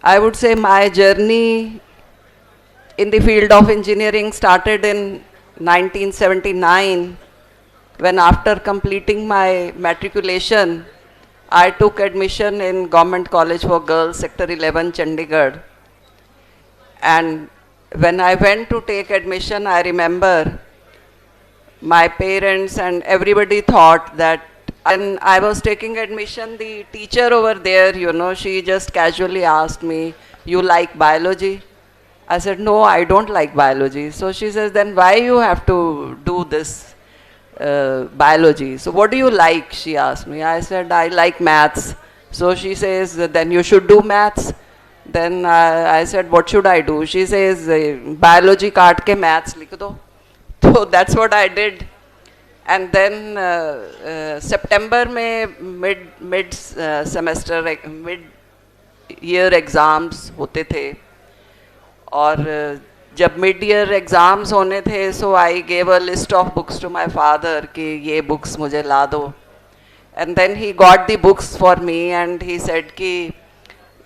I would say my journey in the field of engineering started in 1979, when after completing my matriculation, I took admission in Government College for Girls, Sector 11, Chandigarh. And when I went to take admission, I remember my parents and everybody thought that when I was taking admission, the teacher over there, she just casually asked me, "You like biology?" I said, "No, I don't like biology." So she says, "Then why you have to do this biology? So what do you like?" She asked me. I said, "I like maths." So she says, "Then you should do maths." Then I said, "What should I do?" She says, "Biology काट के maths लिख दो." So that's what I did. And then September में mid semester mid year exams होते थे, और जब mid year exams होने थे, so I gave a list of books to my father कि ये बुक्स मुझे ला दो. And then he got the books for me and he said कि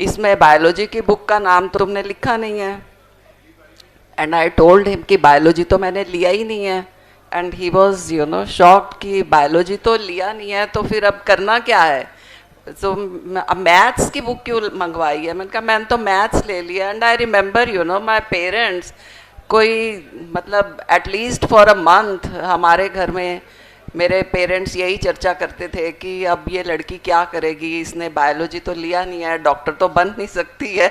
इसमें बायोलॉजी की बुक का नाम तो तुमने लिखा नहीं है. एंड आई टोल्ड हिम कि बायोलॉजी तो मैंने लिया ही नहीं है. एंड ही वॉज शॉक्ड कि बायोलॉजी तो लिया नहीं है, तो फिर अब करना क्या है. तो मैथ्स की बुक क्यों मंगवाई है. मैंने कहा मैंने तो मैथ्स ले लिया. And I remember my parents, कोई मतलब एटलीस्ट फॉर अ मंथ हमारे घर में मेरे पेरेंट्स यही चर्चा करते थे कि अब ये लड़की क्या करेगी, इसने बायोलॉजी तो लिया नहीं है, डॉक्टर तो बन नहीं सकती है.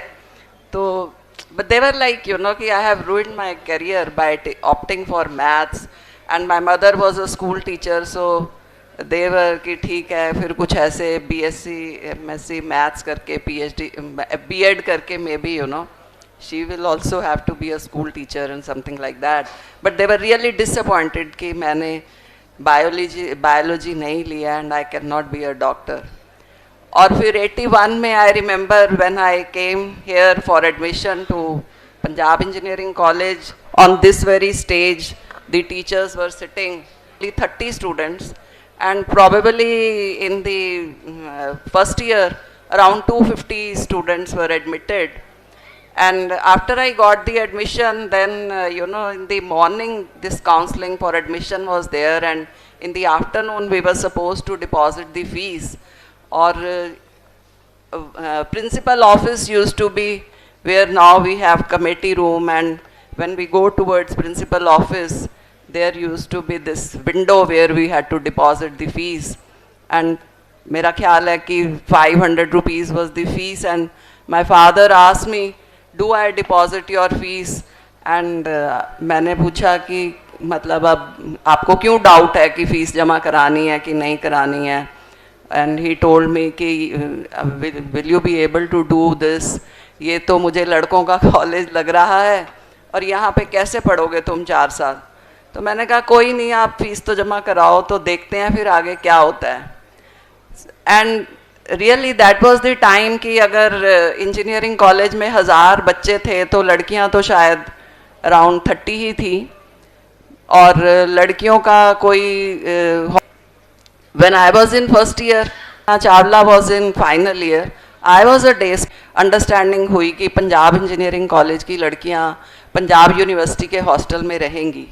तो बट दे वर लाइक कि I have ruined my career by opting for maths. And my mother was a school teacher, so they were कि ठीक है, फिर कुछ ऐसे BSc MSc मैथ्स करके PhD B.Ed करके may be she will also have to be a school teacher and something like that. But they were really disappointed कि मैंने biology नहीं लिया and I cannot be a doctor. और फिर 81 में I remember when I came here for admission to Punjab Engineering College, on this very stage the teachers were sitting, 30 students, and probably in the first year around 250 students were admitted. And after I got the admission, then in the morning this counseling for admission was there, and in the afternoon we were supposed to deposit the fees. Or principal office used to be where now we have committee room, and when we go towards principal office, there used to be this window where we had to deposit the fees. And मेरा ख्याल है कि 500 rupees was the fees, and my father asked me, "Do I deposit your fees?" And मैंने पूछा कि मतलब अब आपको क्यों डाउट है कि फ़ीस जमा करानी है कि नहीं करानी है. And he told me कि will you be able to do this? ये तो मुझे लड़कों का कॉलेज लग रहा है और यहाँ पे कैसे पढ़ोगे तुम 4 साल. तो मैंने कहा कोई नहीं, आप फीस तो जमा कराओ, तो देखते हैं फिर आगे क्या होता है. And really that was the time कि अगर इंजीनियरिंग कॉलेज में 1000 बच्चे थे तो लड़कियां तो शायद अराउंड 30 ही थी, और लड़कियों का कोई when I was in first year, Chawla was in final year, I was a day understanding हुई कि पंजाब इंजीनियरिंग कॉलेज की लड़कियां पंजाब यूनिवर्सिटी के हॉस्टल में रहेंगी.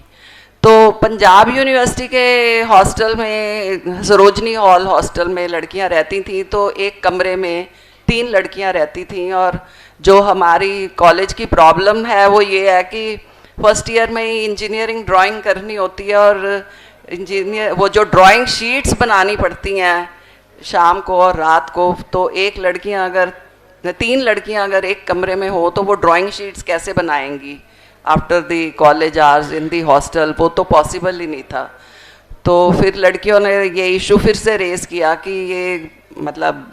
तो पंजाब यूनिवर्सिटी के हॉस्टल में, सरोजनी हॉल हॉस्टल में लड़कियां रहती थीं, तो एक कमरे में 3 लड़कियां रहती थीं. और जो हमारी कॉलेज की प्रॉब्लम है वो ये है कि फर्स्ट ईयर में ही इंजीनियरिंग ड्राइंग करनी होती है, और वो जो ड्राइंग शीट्स बनानी पड़ती हैं शाम को और रात को, तो 3 लड़कियां अगर एक कमरे में हो तो वो ड्राइंग शीट्स कैसे बनाएंगी after the college hours in the hostel. वो तो पॉसिबल ही नहीं था. तो फिर लड़कियों ने ये इशू फिर से रेज़ किया कि ये मतलब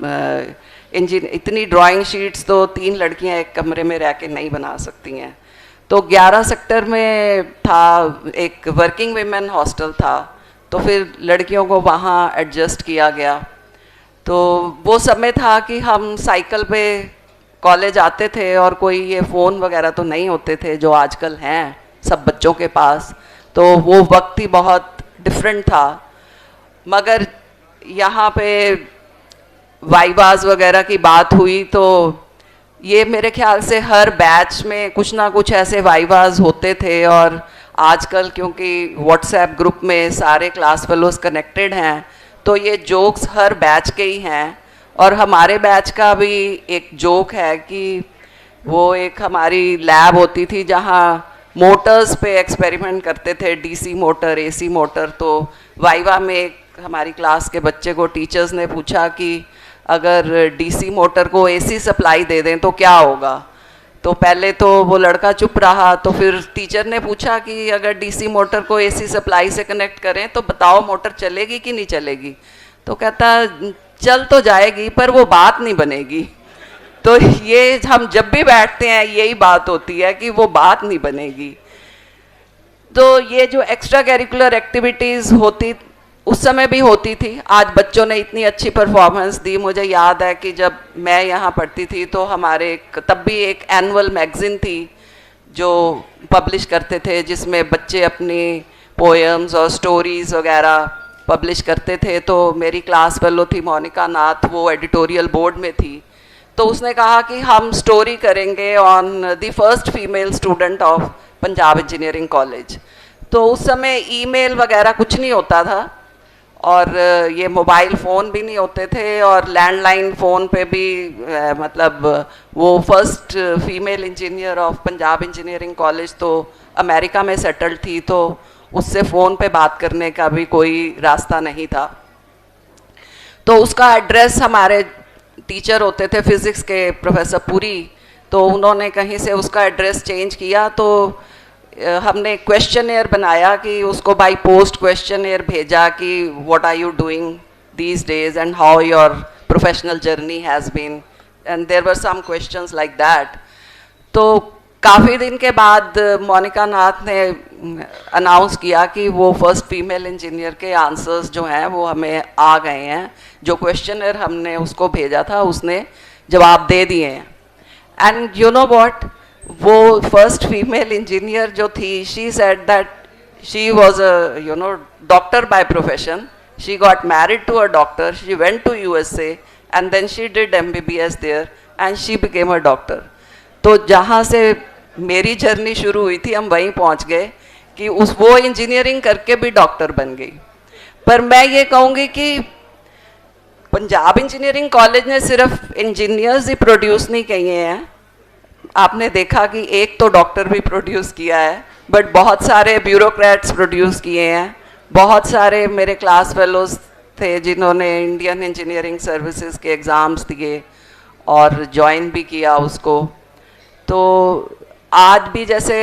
इतनी ड्राइंग शीट्स तो 3 लड़कियां एक कमरे में रह के नहीं बना सकती हैं. तो 11 सेक्टर में था एक वर्किंग वीमेन हॉस्टल था, तो फिर लड़कियों को वहाँ एडजस्ट किया गया. तो वो समय था कि हम साइकिल पे कॉलेज आते थे, और कोई ये फ़ोन वगैरह तो नहीं होते थे जो आजकल हैं सब बच्चों के पास. तो वो वक्त ही बहुत डिफरेंट था. मगर यहाँ पे वाइवाज वगैरह की बात हुई तो ये मेरे ख्याल से हर बैच में कुछ ना कुछ ऐसे वाइवाज होते थे, और आजकल क्योंकि व्हाट्सएप ग्रुप में सारे क्लास फेलोज कनेक्टेड हैं, तो ये जोक्स हर बैच के ही हैं। और हमारे बैच का भी एक जोक है कि वो एक हमारी लैब होती थी जहाँ मोटर्स पे एक्सपेरिमेंट करते थे, डीसी मोटर, एसी मोटर। तो वाइवा में एक हमारी क्लास के बच्चे को टीचर्स ने पूछा कि अगर डीसी मोटर को एसी सप्लाई दे दें तो क्या होगा। तो पहले तो वो लड़का चुप रहा, तो फिर टीचर ने पूछा कि अगर डीसी मोटर को एसी सप्लाई से कनेक्ट करें तो बताओ मोटर चलेगी कि नहीं चलेगी। तो कहता चल तो जाएगी पर वो बात नहीं बनेगी। तो ये हम जब भी बैठते हैं यही बात होती है कि वो बात नहीं बनेगी। तो ये जो एक्स्ट्रा करिकुलर एक्टिविटीज़ होती उस समय भी होती थी। आज बच्चों ने इतनी अच्छी परफॉर्मेंस दी। मुझे याद है कि जब मैं यहाँ पढ़ती थी तो हमारे तब भी एक एनुअल मैगज़ीन थी जो पब्लिश करते थे, जिसमें बच्चे अपनी पोएम्स और स्टोरीज़ वगैरह पब्लिश करते थे। तो मेरी क्लास फेलो थी मोनिका नाथ, वो एडिटोरियल बोर्ड में थी। तो उसने कहा कि हम स्टोरी करेंगे on the first female student of Punjab engineering college. तो उस समय ईमेल वगैरह कुछ नहीं होता था, और ये मोबाइल फ़ोन भी नहीं होते थे, और लैंडलाइन फ़ोन पे भी मतलब वो first female engineer of Punjab engineering college तो अमेरिका में सेटल्ड थी, तो उससे फ़ोन पे बात करने का भी कोई रास्ता नहीं था। तो उसका एड्रेस, हमारे टीचर होते थे फिज़िक्स के प्रोफेसर पुरी, तो उन्होंने कहीं से उसका एड्रेस चेंज किया। तो हमने क्वेश्चनेयर बनाया कि उसको बाय पोस्ट क्वेश्चनेयर भेजा कि what are you doing these days and how your professional journey has been, and there were some questions like that. तो काफ़ी दिन के बाद मोनिका नाथ ने अनाउंस किया कि वो फर्स्ट फीमेल इंजीनियर के आंसर्स जो हैं वो हमें आ गए हैं। जो क्वेश्चनर हमने उसको भेजा था उसने जवाब दे दिए हैं। एंड यू नो व्हाट, वो फर्स्ट फीमेल इंजीनियर जो थी, she said that she was a doctor by profession. She got married to a doctor, she went to USA and then she did MBBS there and she became a doctor. तो जहाँ से मेरी journey शुरू हुई थी हम वहीं पहुँच गए कि वो इंजीनियरिंग करके भी डॉक्टर बन गई। पर मैं ये कहूँगी कि पंजाब इंजीनियरिंग कॉलेज ने सिर्फ इंजीनियर्स ही प्रोड्यूस नहीं किए हैं। आपने देखा कि एक तो डॉक्टर भी प्रोड्यूस किया है, बट बहुत सारे ब्यूरोक्रेट्स प्रोड्यूस किए हैं। बहुत सारे मेरे क्लास फेलोज थे जिन्होंने इंडियन इंजीनियरिंग सर्विसेज के एग्ज़ाम्स दिए और ज्वाइन भी किया उसको। तो आज भी जैसे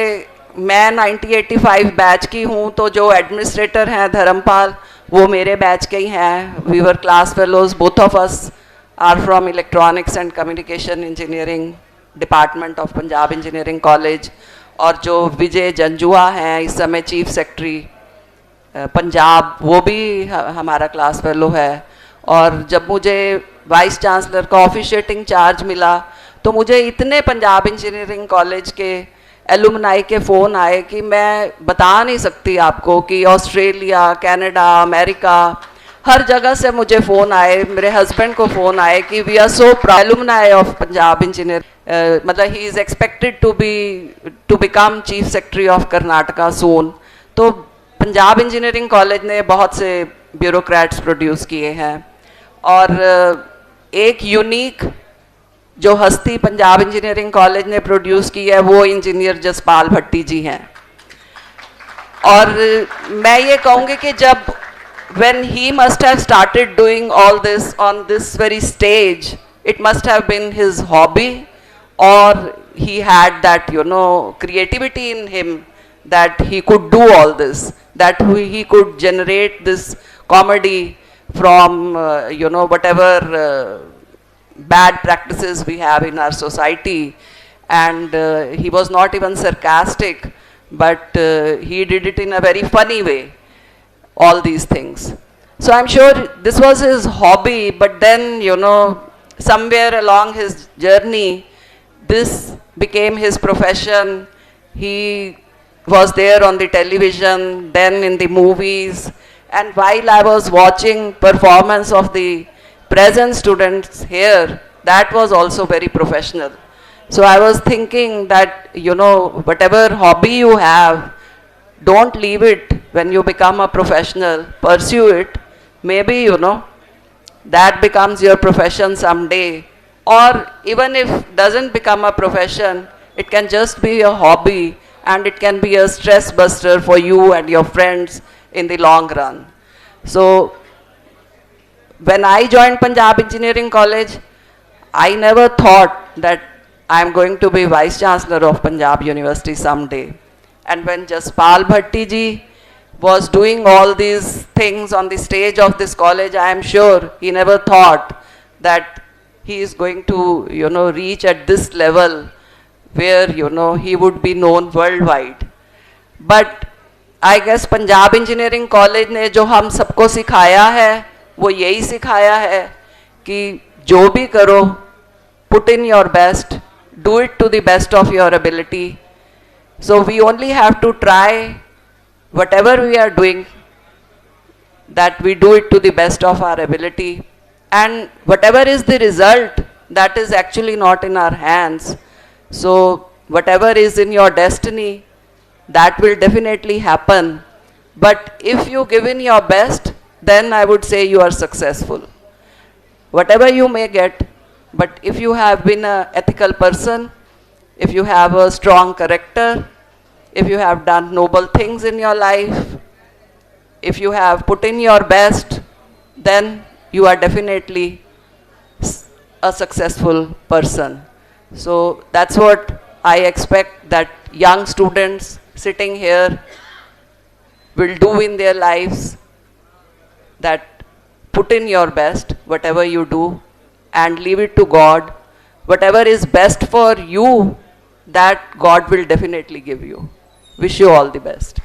मैं 1985 बैच की हूँ, तो जो एडमिनिस्ट्रेटर हैं धर्मपाल, वो मेरे बैच के ही हैं। We were class fellows, both of us are from electronics and communication engineering department of Punjab engineering college. और जो विजय जंजुआ हैं इस समय चीफ सेक्रेटरी पंजाब, वो भी हमारा क्लास फेलो है। और जब मुझे वाइस चांसलर का ऑफिशिएटिंग चार्ज मिला तो मुझे इतने पंजाब इंजीनियरिंग कॉलेज के एलुमनाई के फ़ोन आए कि मैं बता नहीं सकती आपको कि ऑस्ट्रेलिया, कनाडा, अमेरिका, हर जगह से मुझे फ़ोन आए। मेरे हस्बैंड को फ़ोन आए कि we are so proud alumni of Punjab engineer, मतलब he is expected to become chief secretary of Karnataka soon. तो पंजाब इंजीनियरिंग कॉलेज ने बहुत से ब्यूरोक्रेट्स प्रोड्यूस किए हैं। और एक यूनिक जो हस्ती पंजाब इंजीनियरिंग कॉलेज ने प्रोड्यूस की है वो इंजीनियर जसपाल भट्टी जी हैं। और मैं ये कहूँगी कि जब when he must have started doing all this on this very stage, it must have been his hobby, or he had that creativity in him that he could do all this, that he could generate this comedy from whatever bad practices we have in our society. And he was not even sarcastic, but he did it in a very funny way, all these things. So I'm sure this was his hobby, but then somewhere along his journey this became his profession. He was there on the television, then in the movies, and while I was watching performance of the present students here, that was also very professional. So I was thinking that, whatever hobby you have, don't leave it when you become a professional. Pursue it. Maybe, that becomes your profession someday. Or even if doesn't become a profession, it can just be a hobby and it can be a stress buster for you and your friends in the long run. So when I joined Punjab Engineering College, I never thought that I am going to be Vice Chancellor of Punjab University someday. And when Jaspal Bhatti ji was doing all these things on the stage of this college, I am sure he never thought that he is going to, reach at this level where, he would be known worldwide. But I guess Punjab Engineering College ने जो हम सबको सिखाया है वो यही सिखाया है कि जो भी करो, put in your best, do it to the best of your ability. So we only have to try whatever we are doing, that we do it to the best of our ability. And whatever is the result, that is actually not in our hands. So whatever is in your destiny, that will definitely happen. But if you give in your best, then I would say you are successful. Whatever you may get, but if you have been an ethical person, if you have a strong character, if you have done noble things in your life, if you have put in your best, then you are definitely a successful person. So that's what I expect that young students sitting here will do in their lives, that put in your best, whatever you do, and leave it to God. Whatever is best for you, that God will definitely give you. Wish you all the best.